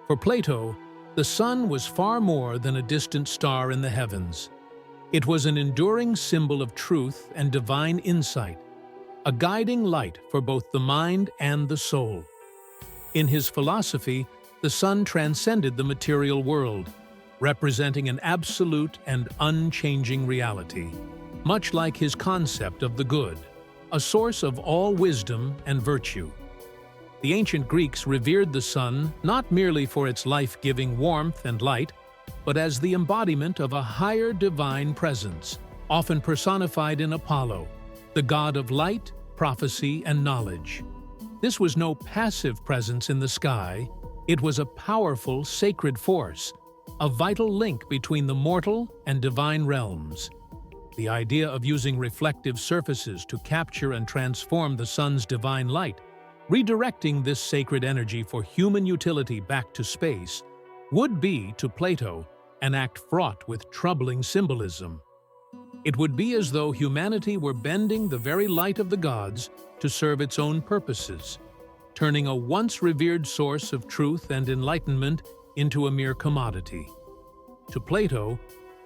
For Plato, the sun was far more than a distant star in the heavens. It was an enduring symbol of truth and divine insight, a guiding light for both the mind and the soul. In his philosophy, the sun transcended the material world, representing an absolute and unchanging reality, much like his concept of the good, a source of all wisdom and virtue. The ancient Greeks revered the sun not merely for its life-giving warmth and light, but as the embodiment of a higher divine presence, often personified in Apollo, the god of light, prophecy, and knowledge. This was no passive presence in the sky, it was a powerful, sacred force, a vital link between the mortal and divine realms. The idea of using reflective surfaces to capture and transform the sun's divine light, redirecting this sacred energy for human utility back to space, would be, to Plato, an act fraught with troubling symbolism. It would be as though humanity were bending the very light of the gods to serve its own purposes, turning a once revered source of truth and enlightenment into a mere commodity. To Plato,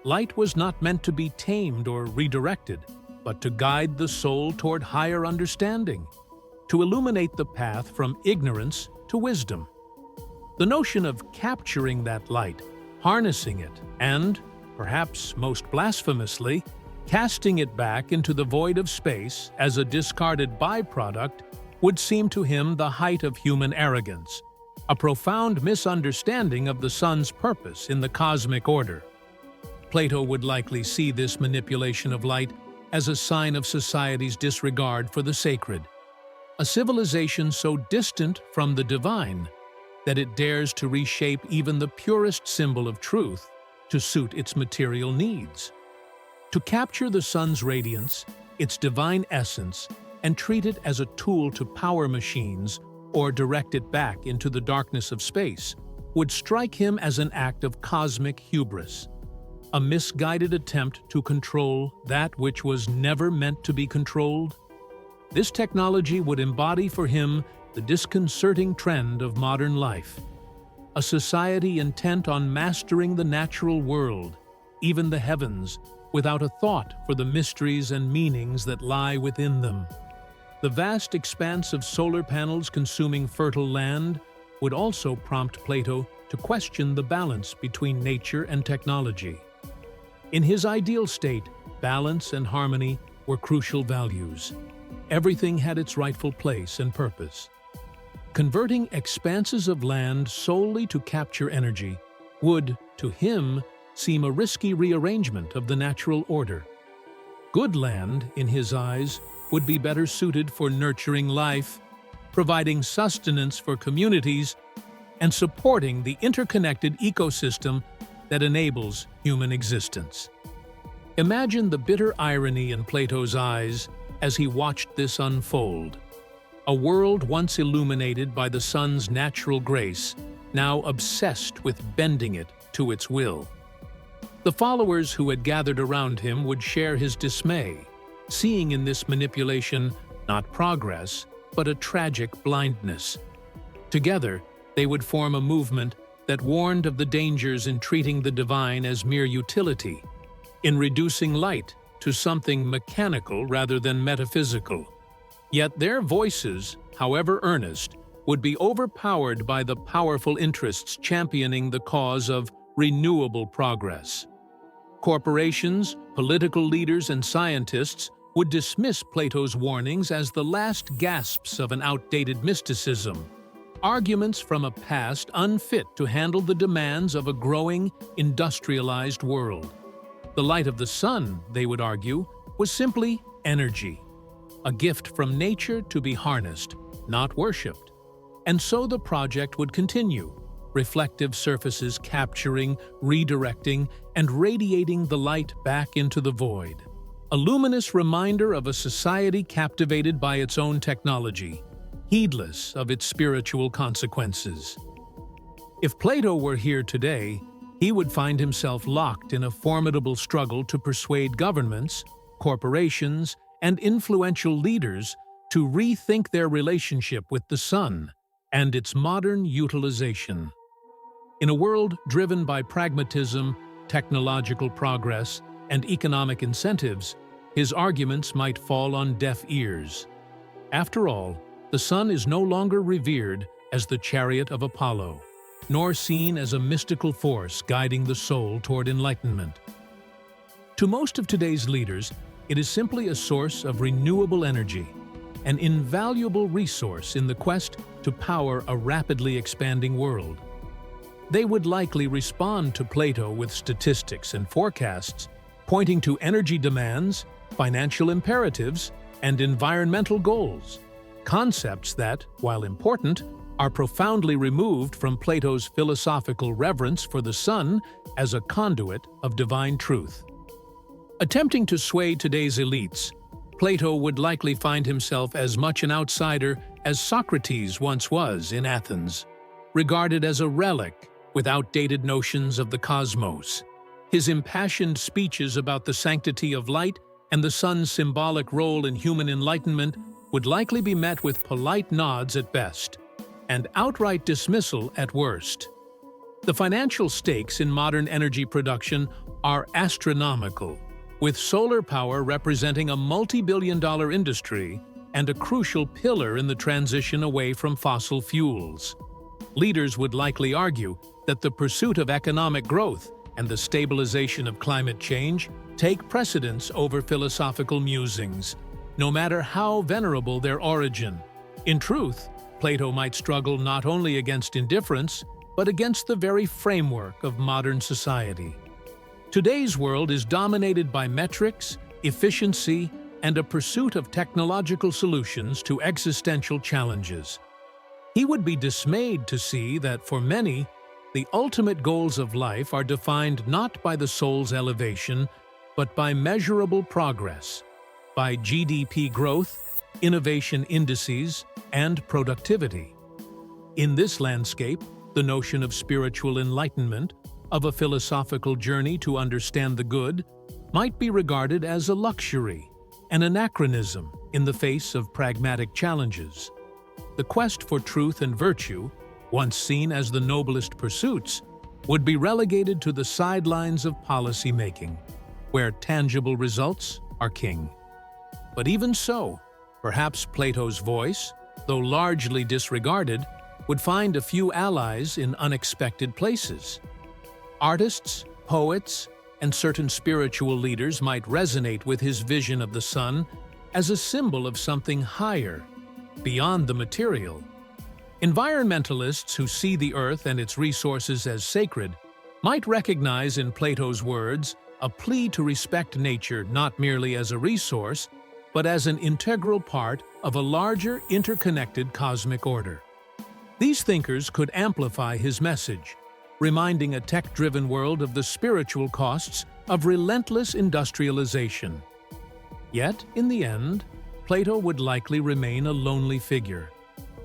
light was not meant to be tamed or redirected, but to guide the soul toward higher understanding, to illuminate the path from ignorance to wisdom. The notion of capturing that light, harnessing it, and, perhaps most blasphemously, casting it back into the void of space as a discarded byproduct would seem to him the height of human arrogance, a profound misunderstanding of the sun's purpose in the cosmic order. Plato would likely see this manipulation of light as a sign of society's disregard for the sacred, a civilization so distant from the divine that it dares to reshape even the purest symbol of truth to suit its material needs. To capture the sun's radiance, its divine essence, and treat it as a tool to power machines or direct it back into the darkness of space would strike him as an act of cosmic hubris, a misguided attempt to control that which was never meant to be controlled. This technology would embody for him the disconcerting trend of modern life, a society intent on mastering the natural world, even the heavens, without a thought for the mysteries and meanings that lie within them. The vast expanse of solar panels consuming fertile land would also prompt Plato to question the balance between nature and technology. In his ideal state, balance and harmony were crucial values. Everything had its rightful place and purpose. Converting expanses of land solely to capture energy would, to him, seem a risky rearrangement of the natural order. Good land, in his eyes, would be better suited for nurturing life, providing sustenance for communities, and supporting the interconnected ecosystem that enables human existence. Imagine the bitter irony in Plato's eyes as he watched this unfold. A world once illuminated by the sun's natural grace, now obsessed with bending it to its will. The followers who had gathered around him would share his dismay, seeing in this manipulation not progress, but a tragic blindness. Together, they would form a movement that warned of the dangers in treating the divine as mere utility, in reducing light to something mechanical rather than metaphysical. Yet their voices, however earnest, would be overpowered by the powerful interests championing the cause of renewable progress. Corporations, political leaders, and scientists would dismiss Plato's warnings as the last gasps of an outdated mysticism, arguments from a past unfit to handle the demands of a growing, industrialized world. The light of the sun, they would argue, was simply energy, a gift from nature to be harnessed, not worshipped. And so the project would continue, reflective surfaces capturing, redirecting, and radiating the light back into the void. A luminous reminder of a society captivated by its own technology, heedless of its spiritual consequences. If Plato were here today, he would find himself locked in a formidable struggle to persuade governments, corporations, and influential leaders to rethink their relationship with the sun and its modern utilization. In a world driven by pragmatism, technological progress, and economic incentives, his arguments might fall on deaf ears. After all, the sun is no longer revered as the chariot of Apollo, nor seen as a mystical force guiding the soul toward enlightenment. To most of today's leaders, it is simply a source of renewable energy, an invaluable resource in the quest to power a rapidly expanding world. They would likely respond to Plato with statistics and forecasts, pointing to energy demands, financial imperatives, and environmental goals, concepts that, while important, are profoundly removed from Plato's philosophical reverence for the sun as a conduit of divine truth. Attempting to sway today's elites, Plato would likely find himself as much an outsider as Socrates once was in Athens, regarded as a relic with outdated notions of the cosmos. His impassioned speeches about the sanctity of light and the sun's symbolic role in human enlightenment would likely be met with polite nods at best, and outright dismissal at worst. The financial stakes in modern energy production are astronomical, with solar power representing a multi-billion-dollar industry and a crucial pillar in the transition away from fossil fuels. Leaders would likely argue that the pursuit of economic growth and the stabilization of climate change take precedence over philosophical musings, no matter how venerable their origin. In truth, Plato might struggle not only against indifference, but against the very framework of modern society. Today's world is dominated by metrics, efficiency, and a pursuit of technological solutions to existential challenges. He would be dismayed to see that for many, the ultimate goals of life are defined not by the soul's elevation, but by measurable progress, by GDP growth, innovation indices, and productivity. In this landscape, the notion of spiritual enlightenment, of a philosophical journey to understand the good, might be regarded as a luxury, an anachronism in the face of pragmatic challenges. The quest for truth and virtue, once seen as the noblest pursuits, would be relegated to the sidelines of policy-making, where tangible results are king. But even so, perhaps Plato's voice, though largely disregarded, would find a few allies in unexpected places. Artists, poets, and certain spiritual leaders might resonate with his vision of the sun as a symbol of something higher, beyond the material. Environmentalists who see the earth and its resources as sacred might recognize in Plato's words a plea to respect nature not merely as a resource, but as an integral part of a larger, interconnected cosmic order. These thinkers could amplify his message, reminding a tech-driven world of the spiritual costs of relentless industrialization. Yet, in the end, Plato would likely remain a lonely figure,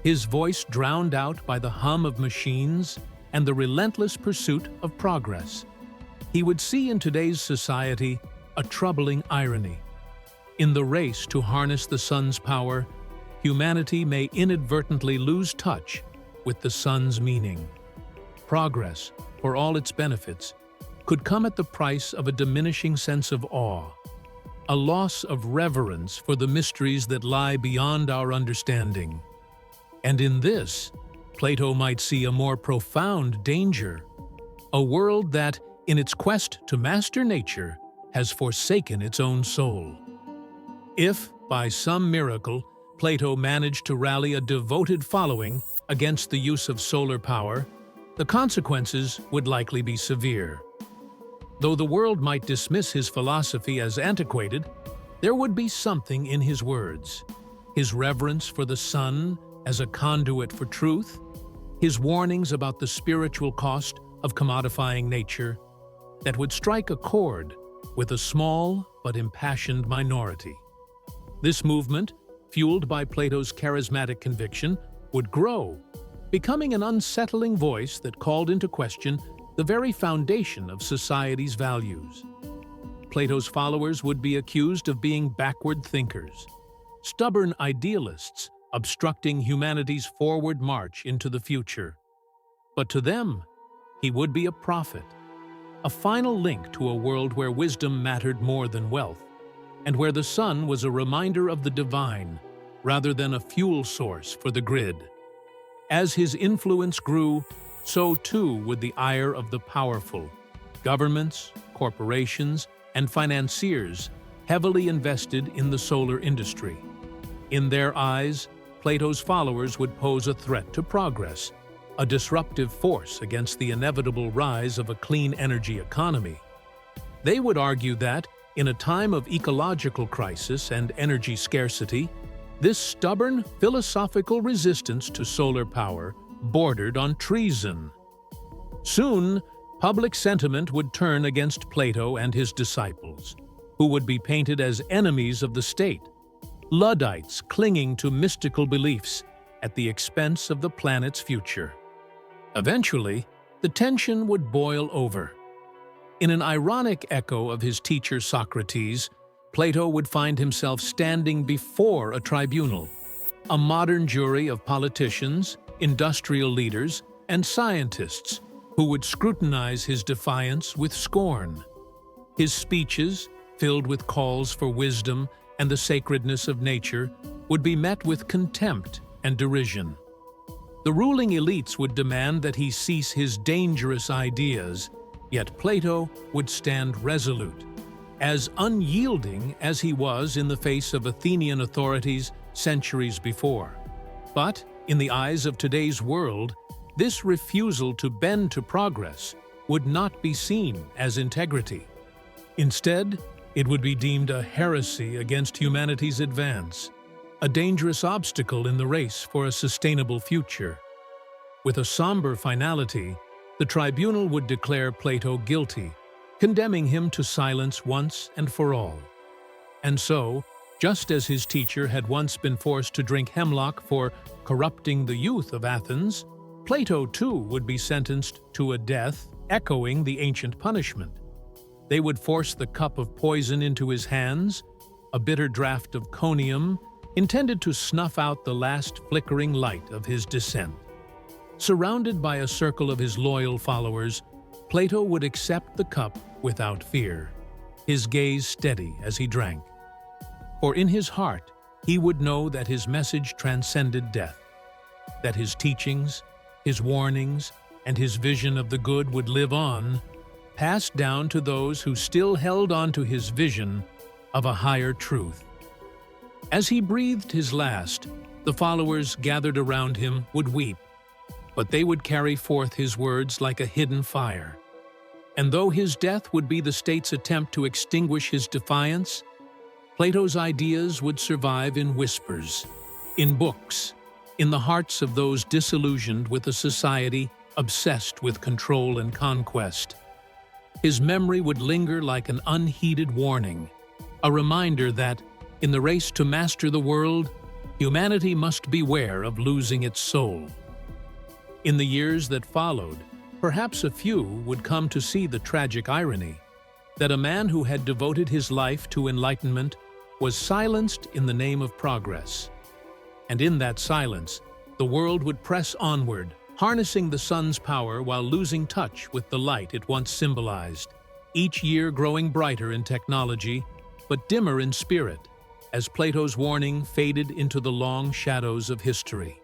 his voice drowned out by the hum of machines and the relentless pursuit of progress. He would see in today's society a troubling irony. In the race to harness the sun's power, humanity may inadvertently lose touch with the sun's meaning. Progress, for all its benefits, could come at the price of a diminishing sense of awe, a loss of reverence for the mysteries that lie beyond our understanding. And in this, Plato might see a more profound danger, a world that, in its quest to master nature, has forsaken its own soul. If, by some miracle, Plato managed to rally a devoted following against the use of solar power, the consequences would likely be severe. Though the world might dismiss his philosophy as antiquated, there would be something in his words. His reverence for the sun as a conduit for truth, his warnings about the spiritual cost of commodifying nature, that would strike a chord with a small but impassioned minority. This movement, fueled by Plato's charismatic conviction, would grow, becoming an unsettling voice that called into question the very foundation of society's values. Plato's followers would be accused of being backward thinkers, stubborn idealists obstructing humanity's forward march into the future. But to them, He would be a prophet, a final link to a world where wisdom mattered more than wealth, and where the sun was a reminder of the divine rather than a fuel source for the grid. As his influence grew, so too would the ire of the powerful. Governments, corporations, and financiers heavily invested in the solar industry. In their eyes, Plato's followers would pose a threat to progress, a disruptive force against the inevitable rise of a clean energy economy. They would argue that, in a time of ecological crisis and energy scarcity, this stubborn philosophical resistance to solar power bordered on treason. Soon, public sentiment would turn against Plato and his disciples, who would be painted as enemies of the state, Luddites clinging to mystical beliefs at the expense of the planet's future. Eventually, the tension would boil over. In an ironic echo of his teacher Socrates, Plato would find himself standing before a tribunal, a modern jury of politicians, industrial leaders, and scientists who would scrutinize his defiance with scorn. His speeches, filled with calls for wisdom and the sacredness of nature, would be met with contempt and derision. The ruling elites would demand that he cease his dangerous ideas, yet Plato would stand resolute, as unyielding as he was in the face of Athenian authorities centuries before. But, in the eyes of today's world, this refusal to bend to progress would not be seen as integrity. Instead, it would be deemed a heresy against humanity's advance, a dangerous obstacle in the race for a sustainable future. With a somber finality, the tribunal would declare Plato guilty, condemning him to silence once and for all. And so, just as his teacher had once been forced to drink hemlock for corrupting the youth of Athens, Plato too would be sentenced to a death echoing the ancient punishment. They would force the cup of poison into his hands, a bitter draught of conium, intended to snuff out the last flickering light of his descent. Surrounded by a circle of his loyal followers, Plato would accept the cup without fear, his gaze steady as he drank. For in his heart, he would know that his message transcended death, that his teachings, his warnings, and his vision of the good would live on, passed down to those who still held on to his vision of a higher truth. As he breathed his last, the followers gathered around him would weep, but they would carry forth his words like a hidden fire. And though his death would be the state's attempt to extinguish his defiance, Plato's ideas would survive in whispers, in books, in the hearts of those disillusioned with a society obsessed with control and conquest. His memory would linger like an unheeded warning, a reminder that, in the race to master the world, humanity must beware of losing its soul. In the years that followed, perhaps a few would come to see the tragic irony that a man who had devoted his life to enlightenment was silenced in the name of progress. And in that silence, the world would press onward, harnessing the sun's power while losing touch with the light it once symbolized, each year growing brighter in technology, but dimmer in spirit, as Plato's warning faded into the long shadows of history.